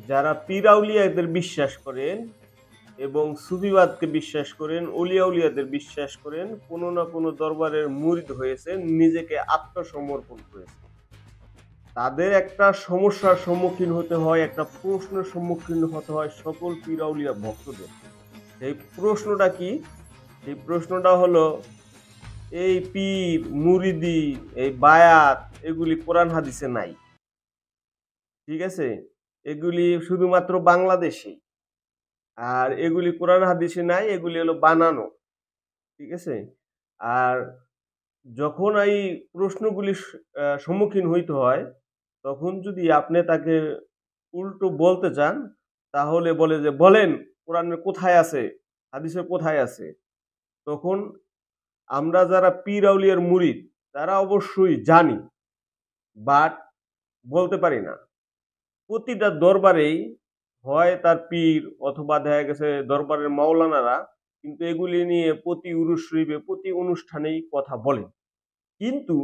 যারা পীর আউলিয়াদের বিশ্বাস করেন এবং সুফিবাদকে বিশ্বাস করেন, অলিয়া উলিয়াদের বিশ্বাস করেন, কোনো না কোনো দরবারের মুরিদ হয়েছেন, নিজেকে আত্মসমর্পণ করেছেন, তাদের একটা সমস্যার সম্মুখীন হতে হয়, একটা প্রশ্নের সম্মুখীন হতে হয় সকল পীর আউলিয়া ভক্তদের। সেই প্রশ্নটা কি? সেই প্রশ্নটা হলো, এই পীর মুরিদি, এই বায়াত, এগুলি কোরআন হাদিসে নাই। ঠিক আছে? এগুলি শুধুমাত্র বাংলাদেশেই। আর এগুলি কোরআন হাদিসে নাই, এগুলি হলো বানানো। ঠিক আছে? আর যখন এই প্রশ্নগুলি সম্মুখীন হইতে হয়, তখন যদি আপনি তাকে উল্টো বলতে চান, তাহলে বলে যে, "বলেন কোরআনে কোথায় আছে? হাদিসে কোথায় আছে?" তখন আমরা যারা পীর আউলিয়ার মুরিদ, তারা অবশ্যই জানি, বাট বলতে পারি না। প্রতিটা দরবারেই হয় তার পীর অথবা দেখা গেছে দরবারের মাওলানারা কিন্তু এগুলি নিয়ে প্রতি উরুস শরীফে প্রতি অনুষ্ঠানেই কথা বলেন। কিন্তু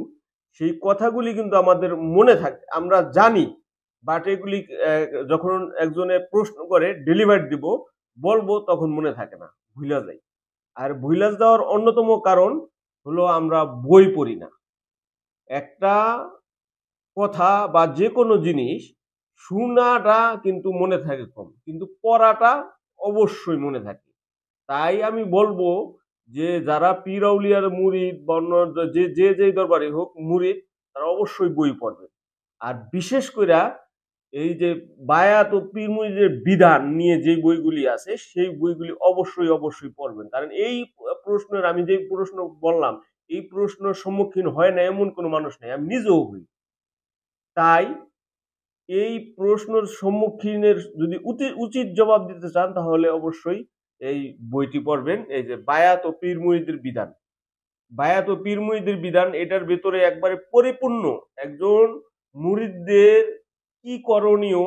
সেই কথাগুলি কিন্তু আমাদের মনে থাকে, আমরা জানি, বাট এগুলি যখন একজনে প্রশ্ন করে ডেলিভার দিব, বলবো, তখন মনে থাকে না, ভুলা যাই। আর ভুলা যাওয়ার অন্যতম কারণ হলো আমরা বই পড়ি না। একটা কথা বা যে কোনো জিনিস শোনাটা কিন্তু মনে থাকে কম, কিন্তু পড়াটা অবশ্যই মনে থাকে। তাই আমি বলবো যে যারা পীর আউলিয়ার মুরিদ বা অন্য যে দরবারে হোক মুরিদ, তারা অবশ্যই বই পড়বে। আর বিশেষ কইরা এই যে বায়াত ও পীর মুরিদের বিধান নিয়ে যে বইগুলি আছে সেই বইগুলি অবশ্যই পড়বেন। কারণ এই প্রশ্নের, আমি যে প্রশ্ন বললাম, এই প্রশ্নের সম্মুখীন হয় না এমন কোনো মানুষ নেই, আমি নিজেও হই। তাই এই প্রশ্নের সম্মুখীনের যদি উচিত জবাব দিতে চান, তাহলে অবশ্যই এই বইটি পড়বেন। এই যে বায়াত ও পীর মুরিদের বিধান, বায়াত ও পীর মুরিদের বিধান, এটার ভেতরে একবারে পরিপূর্ণ একজন মুরিদদের কি করণীয়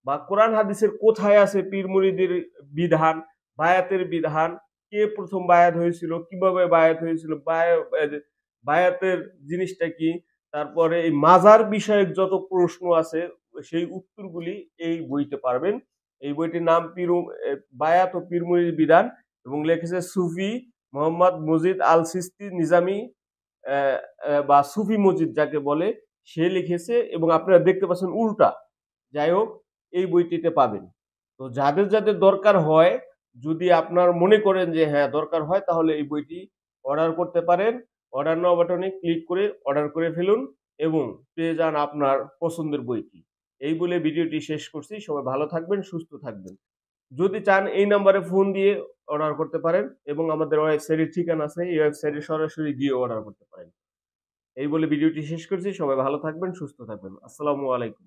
বা কোরআন হাদিসের কোথায় আছে পীর মুরিদের বিধান, বায়াতের বিধান, কে প্রথম বায়াত হয়েছিল, কিভাবে বায়াত হয়েছিল, বায়াতের জিনিসটা কি, তারপরে এই মাজার বিষয়ক যত প্রশ্ন আছে সেই উত্তরগুলি এই বইতে পারবেন। এই বইটির নাম বায়াত ও পীর মুরিদের বিধান এবং লিখেছে সুফি মোহাম্মদ মজিদ আল সিস্তি নিজামী, বা সুফি মজিদ যাকে বলে, সে লিখেছে এবং আপনারা দেখতে পাচ্ছেন উল্টা। যাই হোক, এই বইটিতে পাবেন। তো যাদের যাদের দরকার হয়, যদি আপনার মনে করেন যে হ্যাঁ দরকার হয়, তাহলে এই বইটি অর্ডার করতে পারেন। অর্ডার নাও বাটনে ক্লিক করে অর্ডার করে ফেলুন এবং পেয়ে যান আপনার পছন্দের বইটি। এই বলে ভিডিওটি শেষ করছি। সবাই ভালো থাকবেন, সুস্থ থাকবেন। যদি চান এই নাম্বারে ফোন দিয়ে অর্ডার করতে পারেন এবং আমাদের ওয়েবসাইটের ঠিকানা আছে, এই ওয়েবসাইটে সরাসরি গিয়ে অর্ডার করতে পারেন। এই বলে ভিডিওটি শেষ করছি। সবাই ভালো থাকবেন, সুস্থ থাকবেন। আসসালামু আলাইকুম।